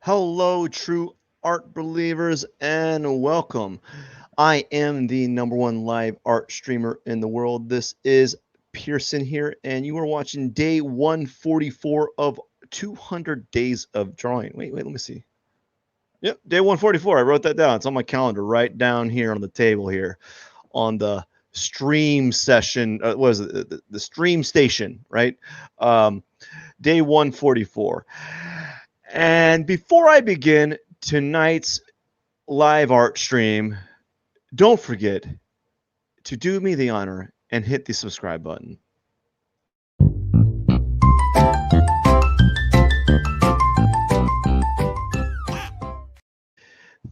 Hello, true art believers, and welcome. I am the number one live art streamer in the world. This is Pierson here, and you are watching day 144 of 200 days of drawing. Wait, let me see. Yep, day 144. I wrote that down. It's on my calendar right down here on the table here on the stream session. What is it? The stream station, right? Um, day 144. And before I begin tonight's live art stream, don't forget to do me the honor and hit the subscribe button.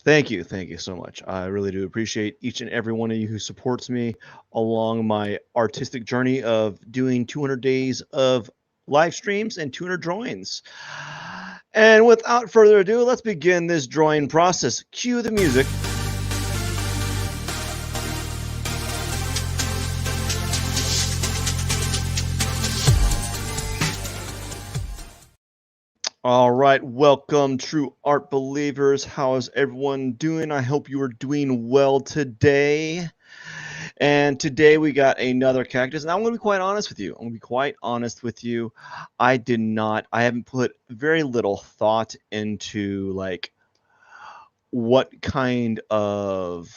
Thank you so much. I really do appreciate each and every one of you who supports me along my artistic journey of doing 200 days of live streams and 200 drawings. And without further ado, let's begin this drawing process. Cue the music. All right, welcome, true art believers. How is everyone doing? I hope you are doing well today. And today we got another cactus. And I'm going to be quite honest with you. I haven't put very little thought into like what kind of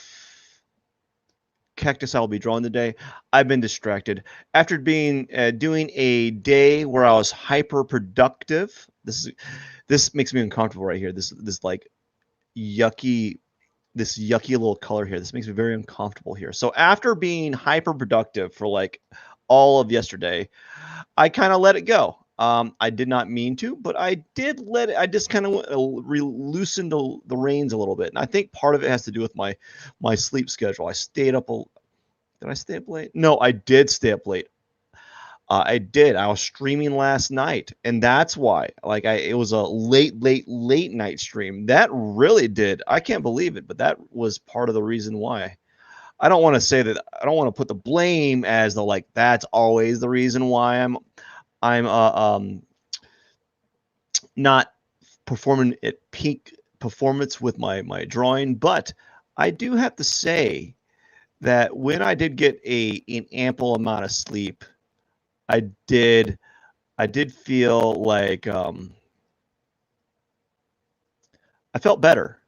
cactus I'll be drawing today. I've been distracted after being doing a day where I was hyper productive. This makes me uncomfortable right here. This like yucky this yucky little color here. This makes me very uncomfortable here. So after being hyper productive for like all of yesterday, I kind of let it go. I did not mean to, but I did let it. I just kind of loosened the reins a little bit, and I think part of it has to do with my sleep schedule. I stayed up. Did I stay up late? No, I did stay up late. I did. I was streaming last night, and that's why. It was a late night stream. That really did. I can't believe it, but that was part of the reason why. I don't want to say that. I don't want to put the blame as the like. That's always the reason why I'm not performing at peak performance with my drawing. But I do have to say that when I did get an ample amount of sleep, I did feel like I felt better.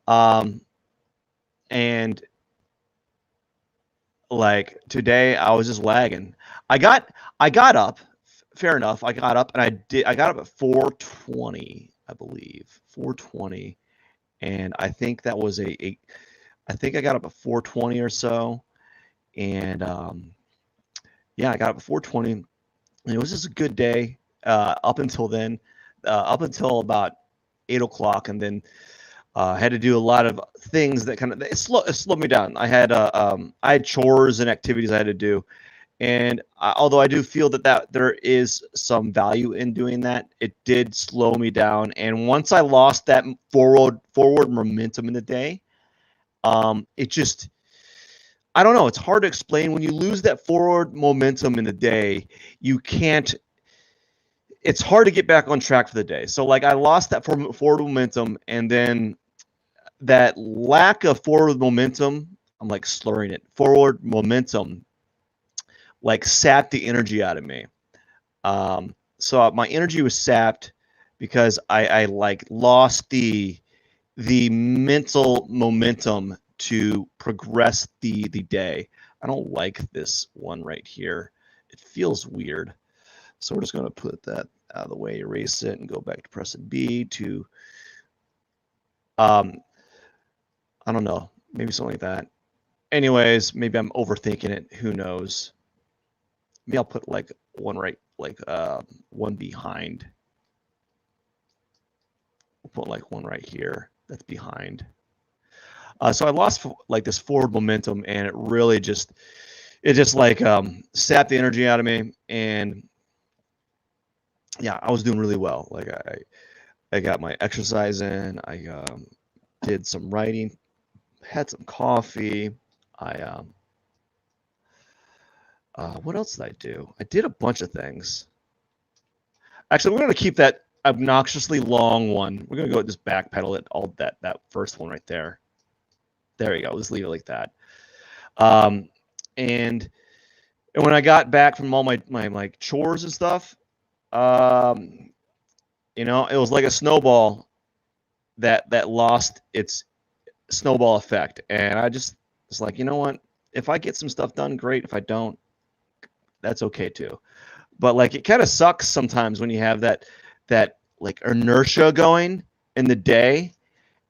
And like today I was just lagging. I got up, fair enough. I got up and I got up at 4:20, I believe. 4:20. And I think that was I think I got up at 4:20 or so. And yeah, I got up at 4:20, and it was just a good day up until then, up until about 8 o'clock, and then had to do a lot of things that kind of it slowed me down. I had chores and activities I had to do, and although I do feel that there is some value in doing that, it did slow me down. And once I lost that forward momentum in the day, it just I don't know. It's hard to explain. When you lose that forward momentum in the day, you can't. It's hard to get back on track for the day. So, like, I lost that forward momentum, and then that lack of forward momentum, I'm like slurring it. Forward momentum, like, sapped the energy out of me. So my energy was sapped because I like lost the mental momentum to progress the day. I don't like this one right here. It feels weird. So we're just going to put that out of the way, erase it, and go back to pressing B to, I don't know, maybe something like that. Anyways, maybe I'm overthinking it. Who knows? Maybe I'll put like one right, like one behind. We'll put like one right here that's behind. So I lost like this forward momentum, and it really just like sapped the energy out of me. And yeah, I was doing really well. Like I got my exercise in. I did some writing, had some coffee. What else did I do? I did a bunch of things. Actually, we're going to keep that obnoxiously long one. We're gonna go just backpedal it all that first one right there. There you go. Let's leave it like that. Um, and when I got back from all my like chores and stuff, you know, it was like a snowball that lost its snowball effect, and I just was like, you know what? If I get some stuff done, great. If I don't, that's okay too. But like, it kind of sucks sometimes when you have that like inertia going in the day,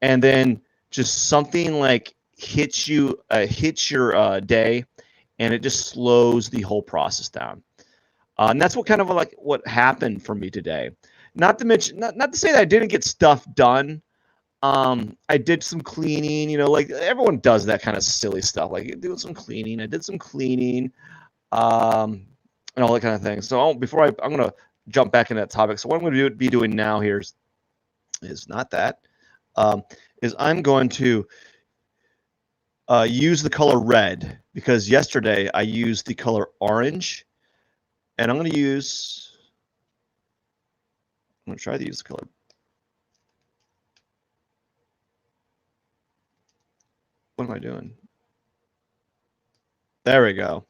and then just something like hits your day, and it just slows the whole process down. And that's what kind of like what happened for me today. Not to mention, not to say that I didn't get stuff done. I did some cleaning, you know, like everyone does that kind of silly stuff, like doing some cleaning. I did some cleaning, um, and all that kind of thing. So before I'm going to jump back into that topic. So what I'm going to be doing now here is not that, is I'm going to use the color red, because yesterday I used the color orange, and I'm going to try to use the color. What am I doing? There we go.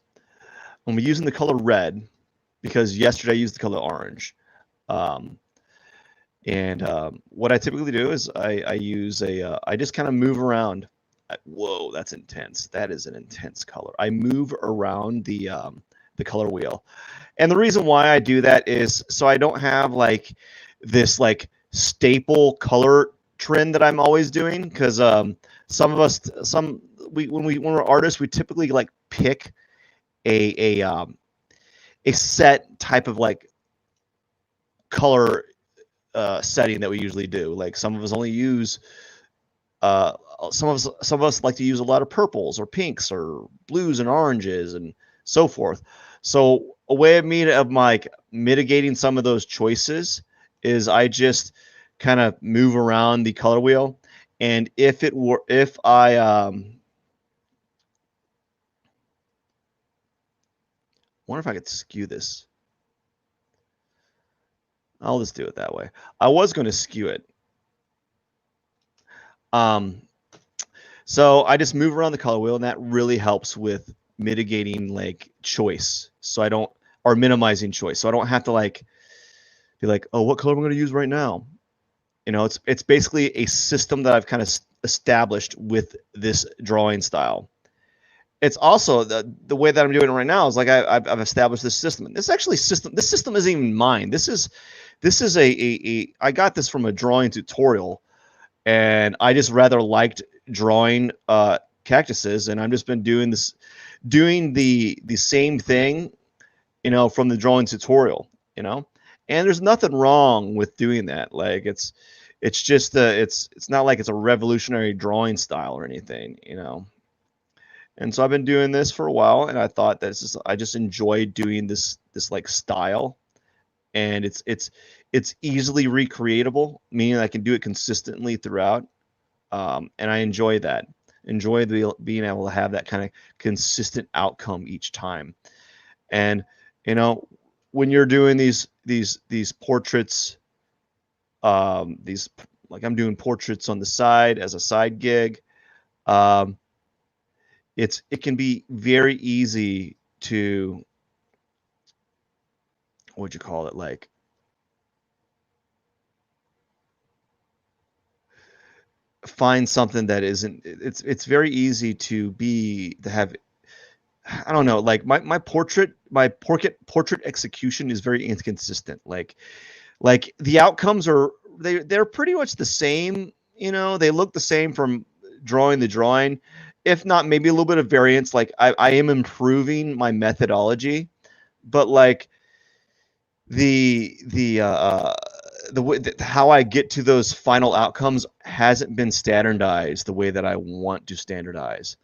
I'm using the color red because yesterday I used the color orange. What I typically do is I use I just kind of move around. Whoa, that's intense. That is an intense color. I move around the color wheel. And the reason why I do that is so I don't have like this like staple color trend that I'm always doing, because when we're artists, we typically like pick a set type of like color setting that we usually do. Like some of us only use some of us like to use a lot of purples or pinks or blues and oranges and so forth. So a way of me of like mitigating some of those choices is I just kind of move around the color wheel. And if I wonder if I could skew this. I'll just do it that way. I was going to skew it. So I just move around the color wheel, and that really helps with mitigating like choice. So I don't, or minimizing choice. So I don't have to like be like, oh, what color am I going to use right now? You know, it's basically a system that I've kind of established with this drawing style. It's also the way that I'm doing it right now is like I've established this system. This system isn't even mine. This is I got this from a drawing tutorial, and I just rather liked drawing cactuses, and I've just been doing the same thing, you know, from the drawing tutorial, you know. And there's nothing wrong with doing that. Like it's just it's not like it's a revolutionary drawing style or anything, you know. And so I've been doing this for a while, and I thought that I just enjoy doing this like style, and it's easily recreatable, meaning I can do it consistently throughout, and I enjoy that. Enjoy being able to have that kind of consistent outcome each time. And you know, when you're doing these portraits, these like I'm doing portraits on the side as a side gig. It can be very easy to, what would you call it, like find something that isn't, it's very easy to have, I don't know, like my portrait execution is very inconsistent. Like the outcomes they're pretty much the same, you know, they look the same from drawing to drawing, if not maybe a little bit of variance. Like I am improving my methodology, but like how I get to those final outcomes hasn't been standardized the way that I want to standardize.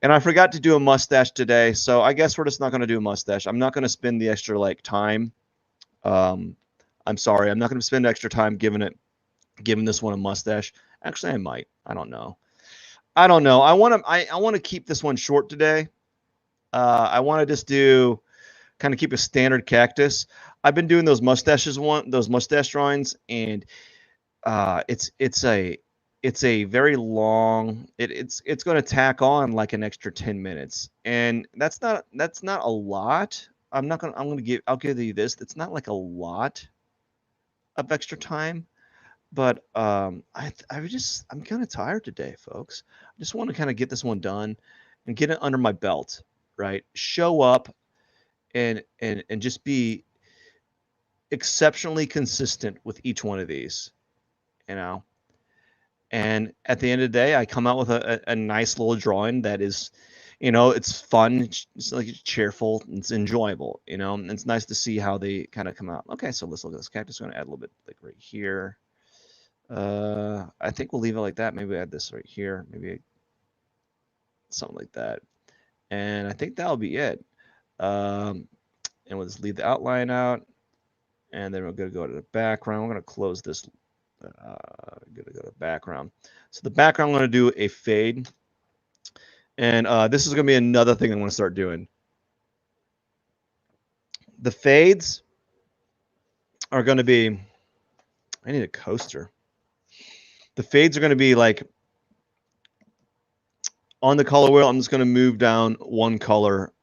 And I forgot to do a mustache today, so I guess we're just not going to do a mustache. I'm not going to spend the extra like time. I'm sorry, I'm not going to spend extra time giving this one a mustache. Actually, I might. I don't know. I want to keep this one short today. I want to just keep a standard cactus. I've been doing those mustache drawings, and it's a very long. It's going to tack on like an extra 10 minutes, and that's not a lot. I'll give you this. It's not like a lot of extra time, but I'm kind of tired today, folks. I just want to kind of get this one done and get it under my belt, right? Show up and just be exceptionally consistent with each one of these, you know. And at the end of the day, I come out with a nice little drawing that is, it's fun, it's like it's cheerful, it's enjoyable, and it's nice to see how they kind of come out. Okay, so let's look at this cactus. I'm going to add a little bit like right here. I think we'll leave it like that. Maybe add this right here, maybe something like that. And I think that'll be it. And we'll just leave the outline out. And then we're going to go to the background. We're going to close this. Going to go to background. So the background, I'm going to do a fade. And this is going to be another thing I'm going to start doing. The fades are going to be, I need a coaster. The fades are going to be like, on the color wheel, I'm just going to move down one color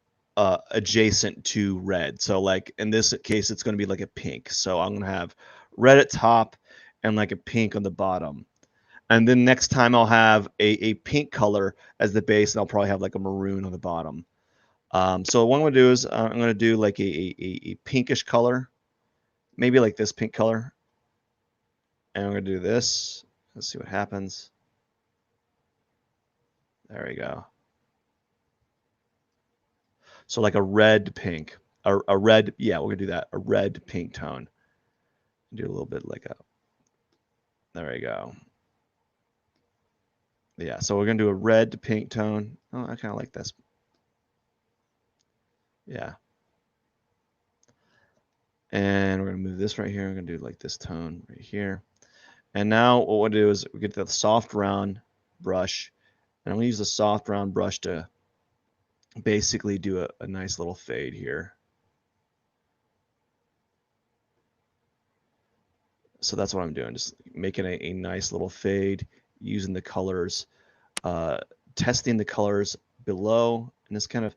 adjacent to red. So like in this case, it's going to be like a pink. So I'm going to have red at top and like a pink on the bottom. And then next time I'll have a pink color as the base, and I'll probably have like a maroon on the bottom. So what I'm going to do is I'm going to do like a pinkish color, maybe like this pink color. And I'm going to do this. Let's see what happens. There we go. So like a red pink, a red, yeah, we're going to do that, a red pink tone. Do a little bit like a, there we go. Yeah, so we're going to do a red to pink tone. Oh, I kind of like this. Yeah. And we're going to move this right here. We're going to do like this tone right here. And now what we'll do is we get the soft round brush. And I'm going to use the soft round brush to basically do a nice little fade here. So that's what I'm doing, just making a nice little fade using the colors, testing the colors below, and just kind of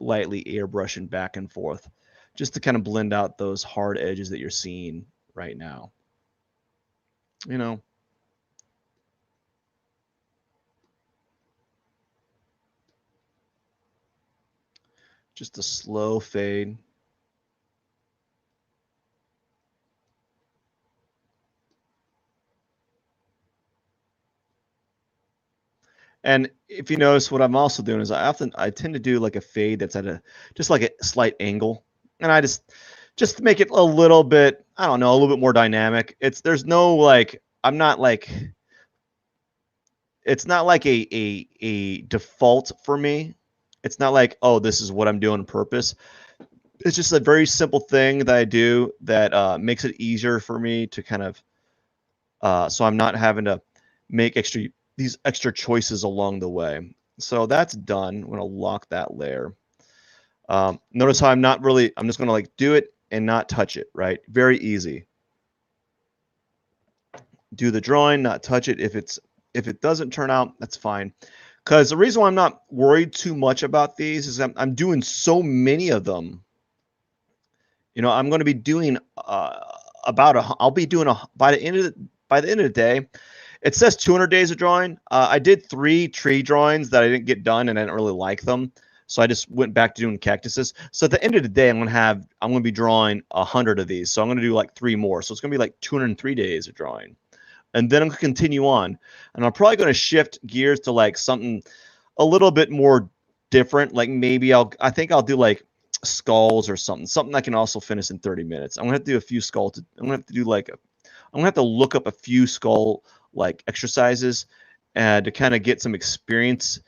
lightly airbrushing back and forth just to kind of blend out those hard edges that you're seeing right now. Just a slow fade. And if you notice, what I'm also doing is I tend to do like a fade that's at just like a slight angle, and I just to make it a little bit, I don't know, a little bit more dynamic. There's no like, I'm not like, it's not like a default for me. It's not like, oh, this is what I'm doing on purpose. It's just a very simple thing that I do that makes it easier for me to kind of, so I'm not having to make these extra choices along the way. So that's done. I'm going to lock that layer. Notice how I'm just going to like do it and not touch it, right? Very easy. Do the drawing, not touch it. If it doesn't turn out, that's fine. Because the reason why I'm not worried too much about these is I'm doing so many of them. I'm going to be doing I'll be doing by the end of the day. It says 200 days of drawing. I did 3 tree drawings that I didn't get done, and I didn't really like them, so I just went back to doing cactuses. So at the end of the day, I'm going to be drawing 100 of these. So I'm going to do like 3 more. So it's going to be like 203 days of drawing, and then I'm going to continue on, and I'm probably going to shift gears to like something a little bit more different. Like maybe I think I'll do like skulls or something I can also finish in 30 minutes. I'm going to have to do a few skulls. I'm going to have to do like I'm going to have to look up a few skull like exercises to kind of get some experience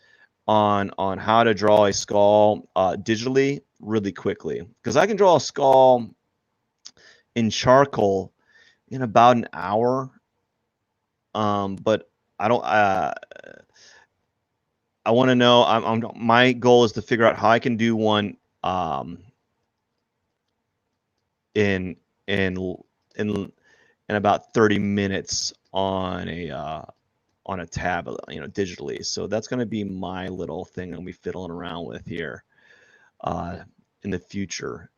on how to draw a skull digitally really quickly, because I can draw a skull in charcoal in about an hour, but I don't I want to know, my goal is to figure out how I can do one in in in in about 30 minutes on a tab, digitally. So that's going to be my little thing I'm gonna be fiddling around with here uh, in the future.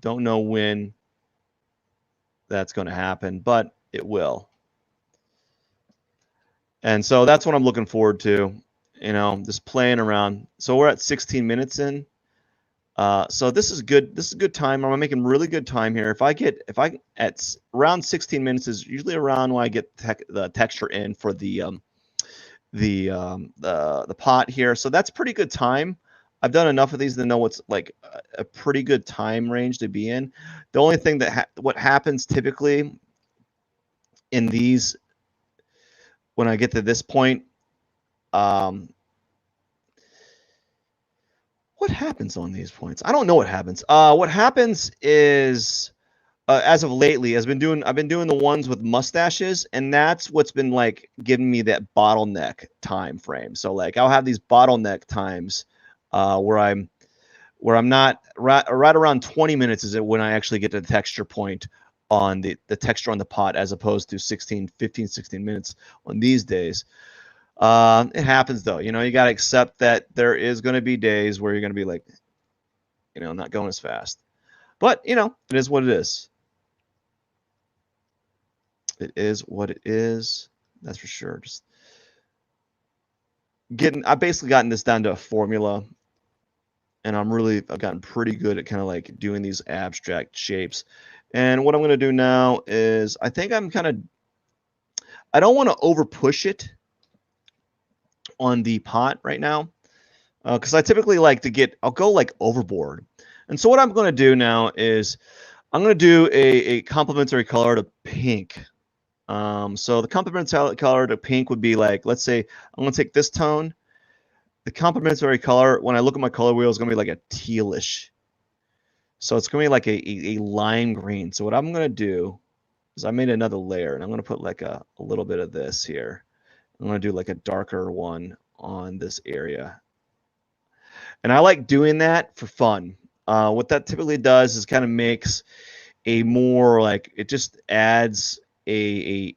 Don't know when that's going to happen, but it will. And so that's what I'm looking forward to, just playing around. So we're at 16 minutes in. So this is good. This is a good time. I'm making really good time here. If I at around 16 minutes is usually around when I get the texture in for the pot here. So that's pretty good time. I've done enough of these to know what's like a pretty good time range to be in. The only thing that what happens typically in these when I get to this point, what happens on these points? I don't know what happens. What happens is as of lately, I've been doing the ones with mustaches, and that's what's been like giving me that bottleneck time frame. So like I'll have these bottleneck times where I'm not right around 20 minutes is it when I actually get to the texture point on the texture on the pot as opposed to 16 minutes on these days. It happens though. You got to accept that there is going to be days where you're going to be like, not going as fast. But, it is what it is. It is what it is. That's for sure. Just I've basically gotten this down to a formula, and I've gotten pretty good at kind of like doing these abstract shapes. And what I'm going to do now is I think I don't want to over push it on the pot right now because I typically like I'll go like overboard. And so what I'm going to do now is I'm going to do a complementary color to pink. So the complementary color to pink would be like, let's say I'm going to take this tone. The complementary color, when I look at my color wheel, is going to be like a tealish. So it's going to be like a lime green. So what I'm going to do is I made another layer, and I'm going to put like a little bit of this here. I'm going to do like a darker one on this area. And I like doing that for fun. What that typically does is kind of makes a more like, it just adds a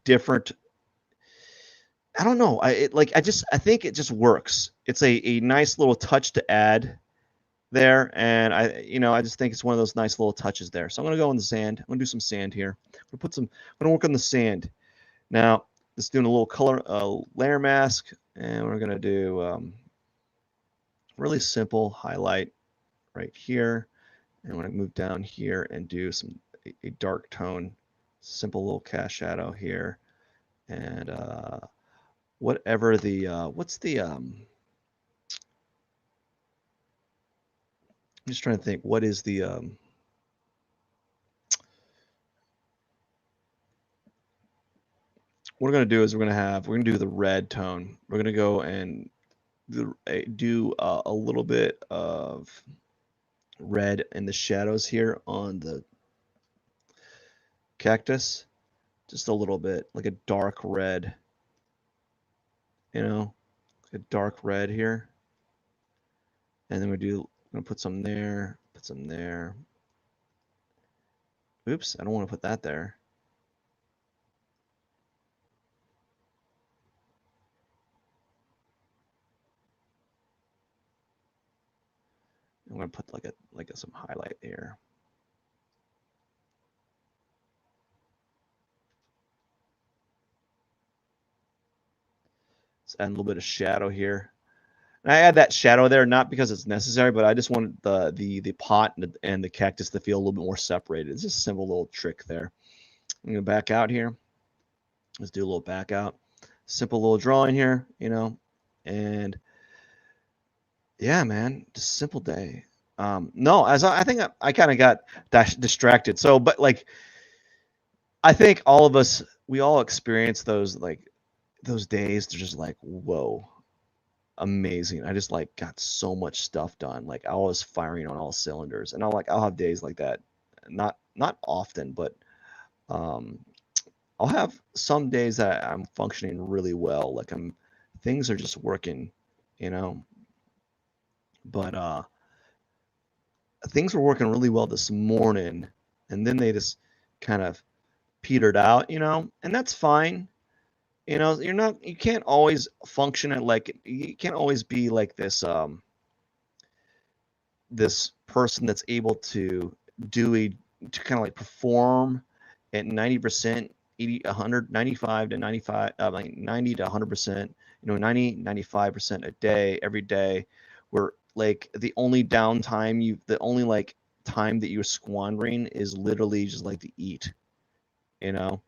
different, I don't know. I think it just works. It's a nice little touch to add there, and I just think it's one of those nice little touches there. So I'm gonna go in the sand. I'm gonna do some sand here. I'm gonna work on the sand. Now, just doing a little color layer mask, and we're gonna do really simple highlight right here, and we're gonna move down here and do a dark tone, simple little cast shadow here, and whatever the what's the I'm just trying to think what is the what we're going to do is we're going to do the red tone. We're going to go and do a little bit of red in the shadows here on the cactus, just a little bit, like a dark red, a dark red here. And then I'm going to put some there, put some there. Oops, I don't want to put that there. I'm going to put some highlight here. Let's add a little bit of shadow here. And I add that shadow there not because it's necessary, but I just want the pot and the cactus to feel a little bit more separated. It's just a simple little trick there. I'm going to back out here. Let's do a little back out. Simple little drawing here, and yeah, man, just simple day. No, as I think I kind of got distracted. So, but like, I think all of us, we all experience those days. They're just like, whoa, amazing. I just like got so much stuff done. Like I was firing on all cylinders, and I'll have days like that. Not often, but I'll have some days that I'm functioning really well. Like things are just working, But things were working really well this morning, and then they just kind of petered out, and that's fine. You can't always function at like, you can't always be like this person that's able to do to kind of like perform at 90%, 80, 100, 95 to 95, like 90 to 100%, 90, 95% a day, every day, where like the only like time that you're squandering is literally just like to eat, you know?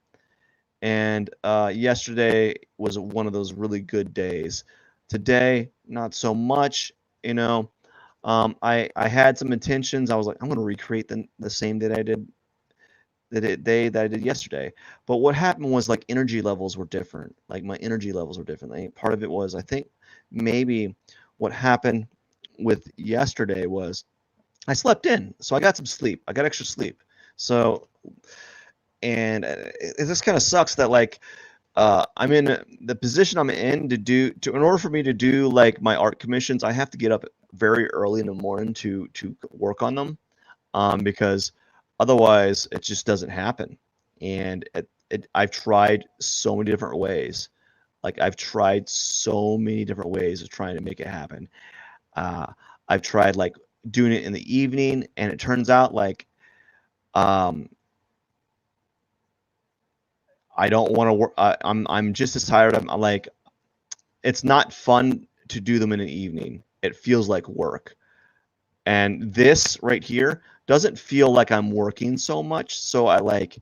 And yesterday was one of those really good days. Today, not so much, you know. I had some intentions. I was like, I'm going to recreate the same that I did that I did yesterday. But what happened was like energy levels were different. Like my energy levels were different. Part of it was, I think maybe what happened with yesterday was I slept in, so I got some sleep. I got extra sleep. So, and it just kind of sucks that like I'm in the position I'm in in order for me to do like my art commissions, I have to get up very early in the morning to work on them, because otherwise it just doesn't happen. And I've tried so many different ways. Like I've tried so many different ways of trying to make it happen. Uh, I've tried like doing it in the evening, and it turns out like um, I don't want to work. I'm just as tired. I'm like, it's not fun to do them in an evening. It feels like work. And this right here doesn't feel like I'm working so much. So I like,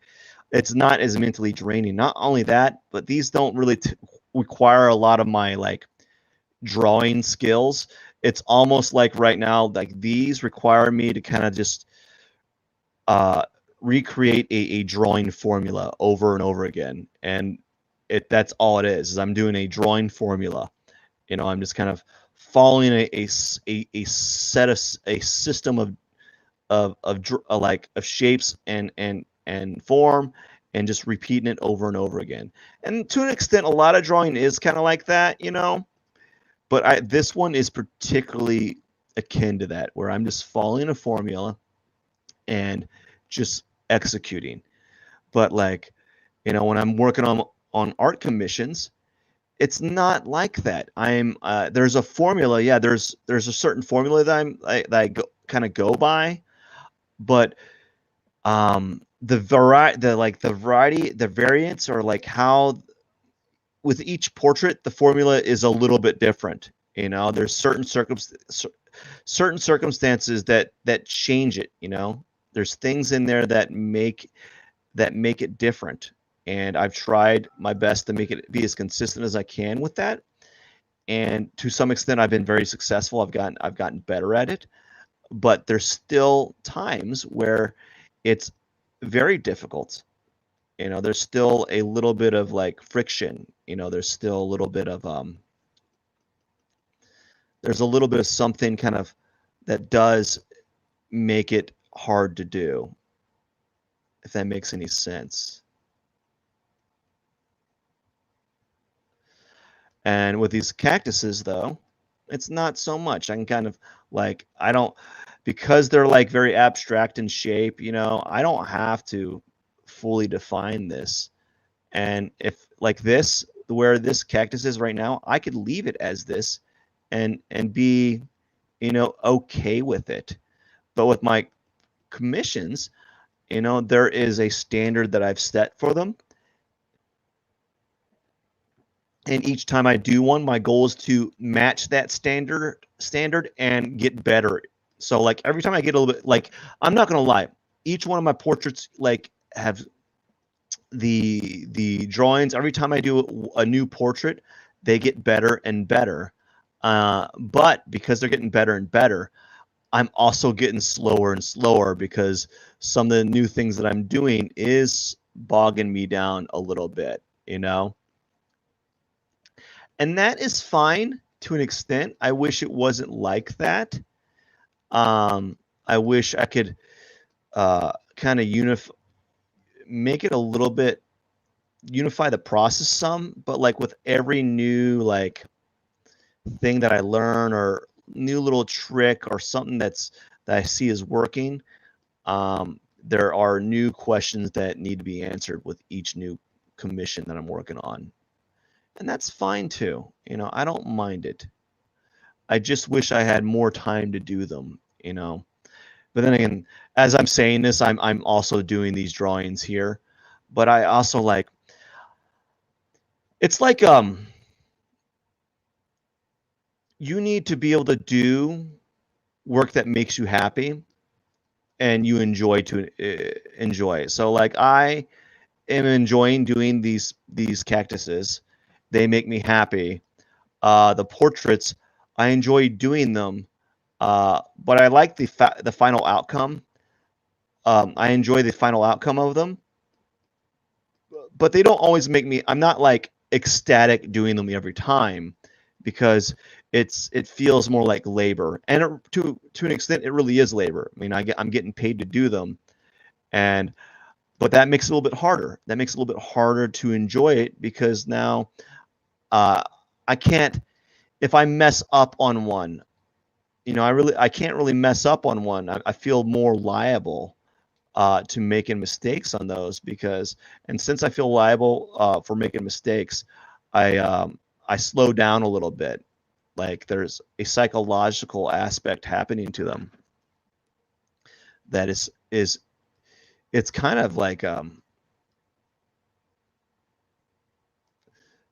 it's not as mentally draining. Not only that, but these don't really require a lot of my like drawing skills. It's almost like right now, like these require me to kind of just uh, recreate a drawing formula over and over again. And that's all it is I'm doing a drawing formula. I'm just kind of following a set of a system of shapes and form, and just repeating it over and over again. And to an extent, a lot of drawing is kind of like that, But this one is particularly akin to that, where I'm just following a formula and just executing. But like, when I'm working on art commissions, it's not like that. There's a formula. Yeah, there's a certain formula that I kind of go by, but the variants are like how with each portrait the formula is a little bit different. There's certain circumstances that change it. There's things in there that make it different, and I've tried my best to make it be as consistent as I can with that. And to some extent, I've been very successful. I've gotten better at it, but there's still times where it's very difficult. There's still a little bit of like friction. There's still a little bit of there's a little bit of something kind of that does make it hard to do, if that makes any sense. And with these cactuses, though, it's not so much. I can kind of like, I don't, because they're like very abstract in shape, I don't have to fully define this. And if like this, where this cactus is right now, I could leave it as this and be, okay with it. But with my commissions, there is a standard that I've set for them. And each time I do one, my goal is to match that standard and get better. So like every time I get a little bit, like, I'm not gonna lie, each one of my portraits like have the drawings. Every time I do a new portrait, they get better and better. But because they're getting better and better, I'm also getting slower and slower, because some of the new things that I'm doing is bogging me down a little bit. And that is fine to an extent. I wish it wasn't like that. I wish I could kind of make it a little bit, unify the process some, but like with every new like thing that I learn, or new little trick or something that's that I see is working. There are new questions that need to be answered with each new commission that I'm working on. And that's fine too. I don't mind it. I just wish I had more time to do them. But then again, as I'm saying this, I'm also doing these drawings here. But I also like it's like you need to be able to do work that makes you happy and you enjoy. So like I am enjoying doing these cactuses. They make me happy. The portraits, I enjoy doing them, but I like the final outcome. I enjoy the final outcome of them, but they don't always make me. I'm not like ecstatic doing them every time because it feels more like labor, and to an extent, it really is labor. I mean, I'm getting paid to do them, and but that makes it a little bit harder. That makes it a little bit harder to enjoy it because now uh, I can't. If I mess up on one, I can't really mess up on one. I feel more liable to making mistakes on those and since I feel liable for making mistakes, I slow down a little bit. Like there's a psychological aspect happening to them that is it's kind of like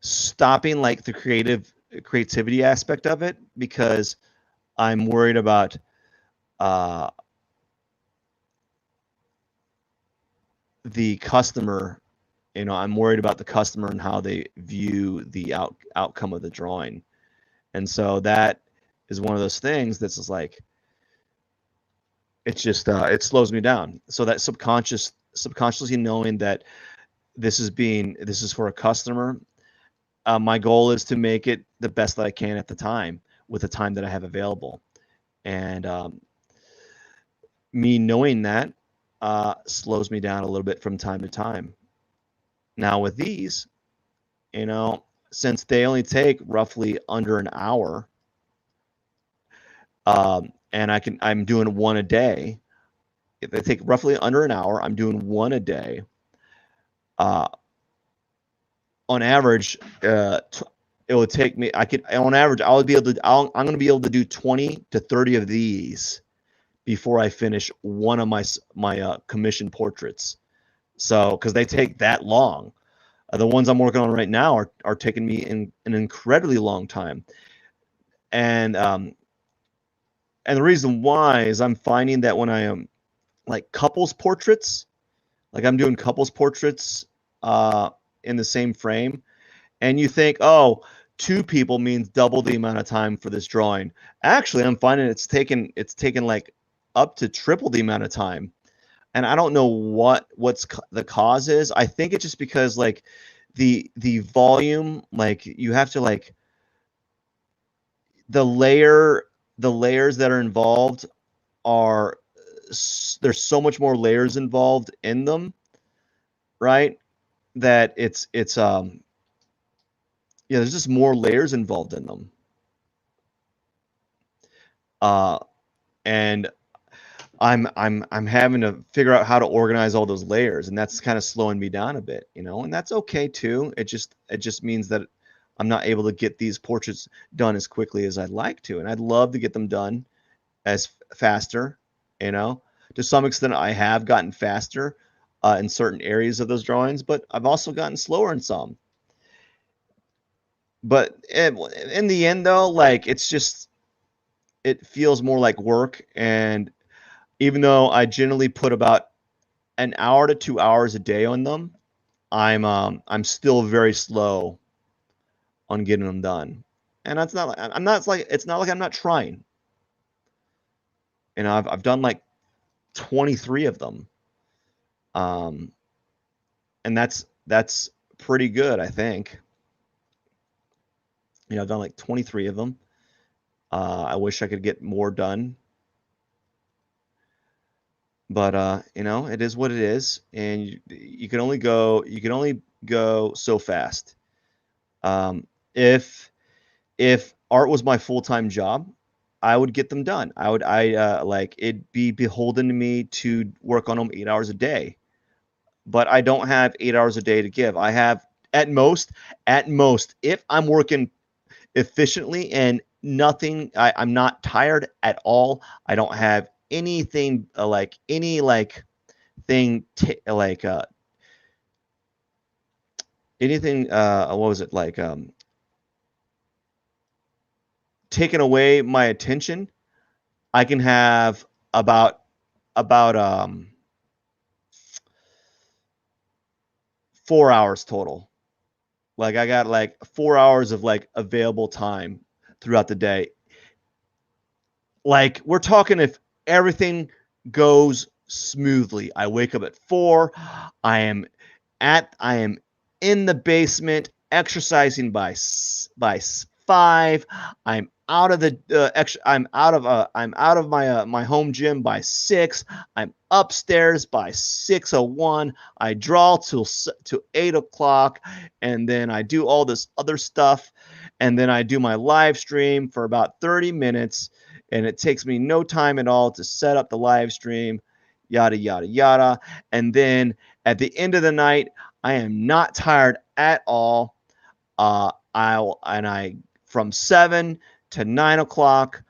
stopping like the creativity aspect of it because I'm worried about uh, the customer. I'm worried about the customer and how they view the outcome of the drawing. And so that is one of those things that's just like it's just it slows me down. So that subconsciously knowing that this is for a customer, my goal is to make it the best that I can at the time with the time that I have available. And me knowing that slows me down a little bit from time to time. Now with these, since they only take roughly under an hour, and I'm doing one a day. If they take roughly under an hour, I'm doing one a day. Uh, on average, it would take me. On average, I would be able to. I'm going to be able to do 20 to 30 of these before I finish one of my commission portraits. So, because they take that long. The ones I'm working on right now are taking me in an incredibly long time, and the reason why is I'm finding that when I am like couples portraits, like I'm doing couples portraits in the same frame, and you think, oh, two people means double the amount of time for this drawing. Actually, I'm finding it's taken like up to triple the amount of time, and I don't know what's the cause is. I think it's just because like the volume, like you have to like the layers that are involved are there's so much more layers involved in them, right? That it's yeah, there's just more layers involved in them. Uh and I'm having to figure out how to organize all those layers, and that's kind of slowing me down a bit, and that's okay too. It just means that I'm not able to get these portraits done as quickly as I'd like to, and I'd love to get them done as faster, you know. To some extent, I have gotten faster in certain areas of those drawings, but I've also gotten slower in some. But in the end, though, like it feels more like work. And even though I generally put about an hour to 2 hours a day on them, I'm still very slow on getting them done. And that's not like I'm not it's like it's not like I'm not trying. I've done like 23 of them. Um, and that's pretty good, I think. I've done like 23 of them. I wish I could get more done, but it is what it is, and you can only go so fast. Um, if art was my full-time job, I would get them done. Like it'd be beholden to me to work on them 8 hours a day, but I don't have 8 hours a day to give. I have at most, if I'm working efficiently and I'm not tired at all. I don't have anything like any like thing like anything what was it like taking away my attention. I can have about 4 hours total. Like I got like 4 hours of like available time throughout the day. Like we're talking if everything goes smoothly. I wake up at 4. I am I am in the basement exercising by 5. I'm out of the I'm out of my home gym by 6. I'm upstairs by 6:01. I draw till 8 o'clock, and then I do all this other stuff, and then I do my live stream for about 30 minutes, and it takes me no time at all to set up the live stream, yada yada yada, and then at the end of the night, I am not tired at all. I from 7 to 9 o'clock.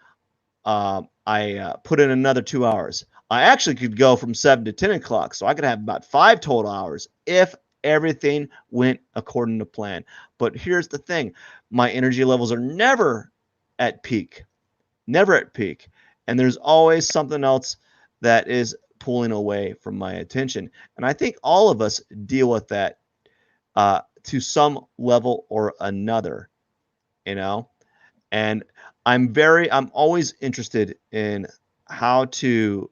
I put in another 2 hours. I actually could go from 7 to 10 o'clock, so I could have about 5 total hours if everything went according to plan. But here's the thing: my energy levels are never at peak, and there's always something else that is pulling away from my attention. And I think all of us deal with that to some level or another, you know. And I'm always interested in how to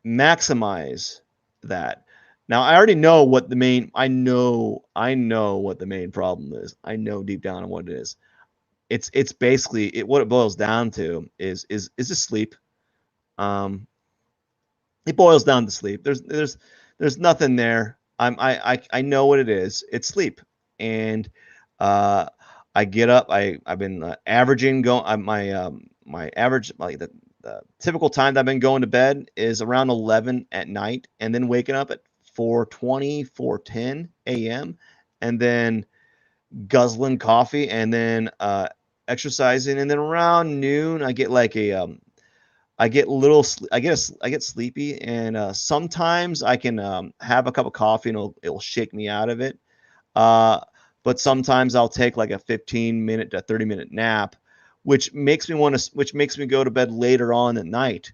maximize that. Now I already know what the main I know what the main problem is. I know deep down on what it is. It's basically what it boils down to is just sleep. It boils down to sleep. There's nothing there. I know what it is. It's sleep, and I get up. I've been averaging my average like the typical time that I've been going to bed is around 11 at night, and then waking up at 4:20, 4:10 a.m. and then guzzling coffee, and then exercising, and then around noon I get like I get I get sleepy, and sometimes I can have a cup of coffee and it'll shake me out of it. Uh, but sometimes I'll take like a 15-minute to 30-minute nap, which makes me go to bed later on at night.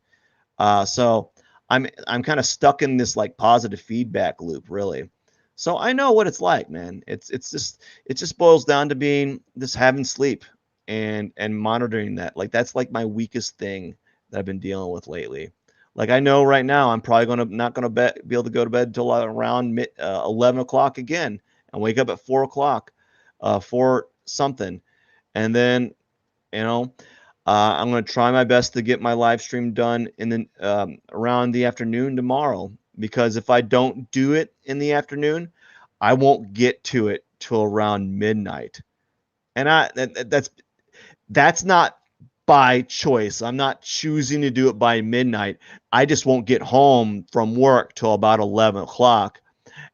So I'm kind of stuck in this like positive feedback loop, really. So I know what it's like, man. It just boils down to being just having sleep and monitoring that. Like that's like my weakest thing that I've been dealing with lately. Like I know right now I'm probably not gonna be able to go to bed until around 11 o'clock again, and wake up at 4 o'clock for something, and then you know I'm gonna try my best to get my live stream done in the around the afternoon tomorrow, because if I don't do it in the afternoon, I won't get to it till around midnight, and that's not by choice. I'm not choosing to do it by midnight. I just won't get home from work till about 11 o'clock,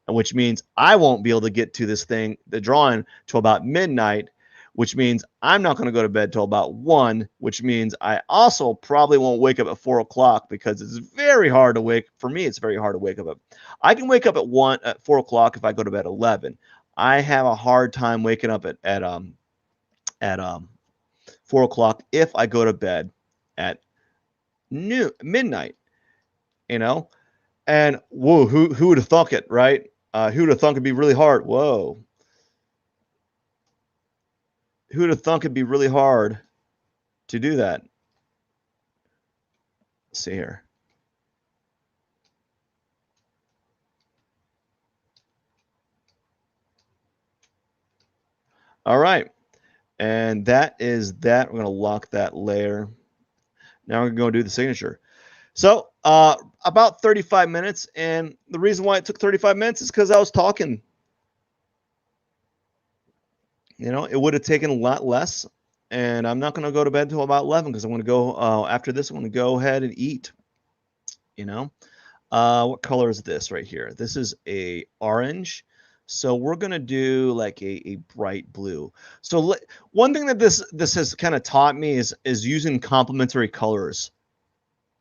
which means I won't be able to get to the drawing, till about midnight, which means I'm not going to go to bed till about 1, which means I also probably won't wake up at 4 o'clock, because it's very hard to for me, it's very hard to wake up. I can wake up at 4 o'clock if I go to bed at 11. I have a hard time waking up at 4 o'clock if I go to bed at midnight, you know. And whoa, who would have thunk it, right? Who would have thunk it'd be really hard? Whoa, who would have thunk it'd be really hard to do that? Let's see here. All right, and that is that. We're gonna lock that layer. Now we're gonna do the signature. So about 35 minutes, and the reason why it took 35 minutes is because I was talking. You know, it would have taken a lot less, and I'm not going to go to bed until about 11 because I'm going to go after this. I'm going to go ahead and eat. You know, what color is this right here? This is a orange. So we're gonna do like a bright blue. So one thing that this has kind of taught me is using complementary colors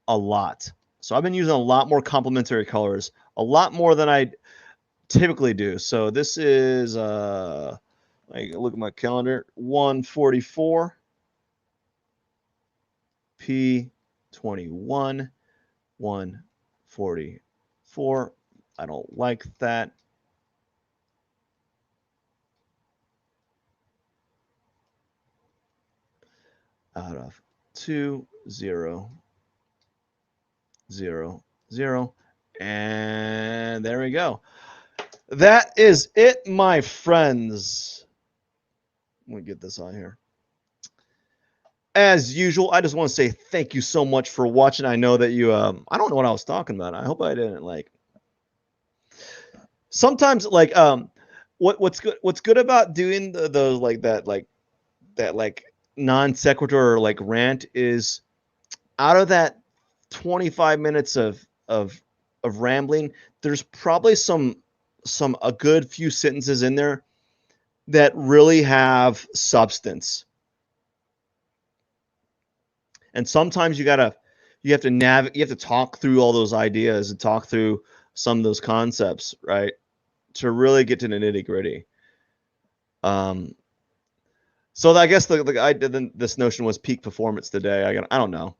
a lot. So I've been using a lot more complementary colors, a lot more than I typically do. So this is like look at my calendar, 144 P21 144. I don't like that. Out of 2 0 0 0, and there we go. That is it, my friends. Let me get this on here. As usual, I just want to say thank you so much for watching. I know that you I don't know what I was talking about. I hope I didn't like sometimes like what's good about doing the like that non sequitur like rant is out of that 25 minutes of rambling, there's probably a good few sentences in there that really have substance. And sometimes you have to talk through all those ideas and talk through some of those concepts, right? To really get to the nitty-gritty. So I guess this notion was peak performance today. I don't know.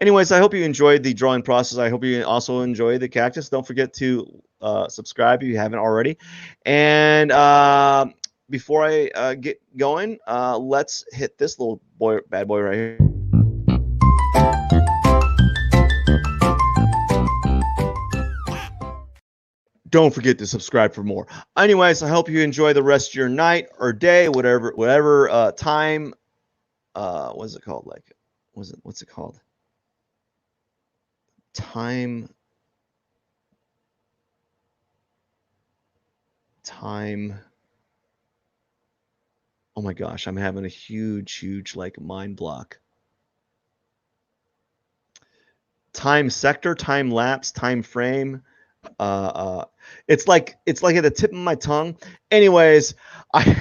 Anyways, I hope you enjoyed the drawing process. I hope you also enjoy the cactus. Don't forget to subscribe if you haven't already. And before I get going, let's hit this little bad boy right here. Don't forget to subscribe for more. Anyways, I hope you enjoy the rest of your night or day, whatever time. What's it called? What's it called? Time. Oh my gosh, I'm having a huge like mind block. Time sector, time lapse, time frame. It's like at the tip of my tongue. Anyways, I'm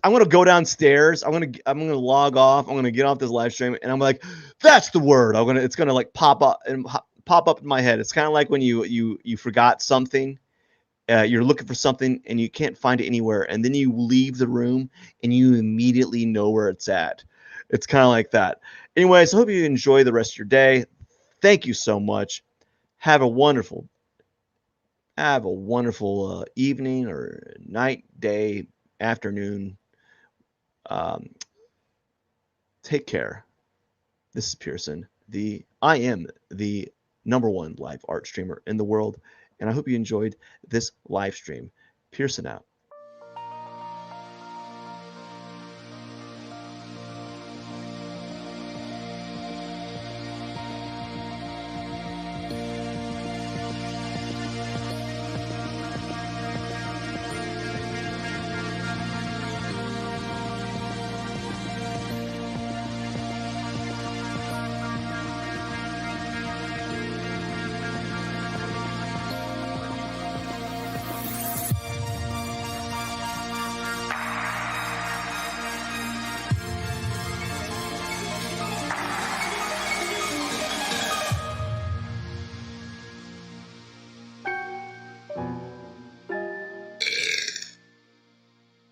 gonna go downstairs. I'm gonna log off. I'm gonna get off this live stream, and I'm like, that's the word. It's gonna like pop up in my head. It's kind of like when you forgot something. You're looking for something and you can't find it anywhere, and then you leave the room and you immediately know where it's at. It's kind of like that. Anyways, I hope you enjoy the rest of your day. Thank you so much. Have a wonderful evening or night, day, afternoon. Take care. This is Pierson. I am the #1 live art streamer in the world, and I hope you enjoyed this live stream. Pierson out.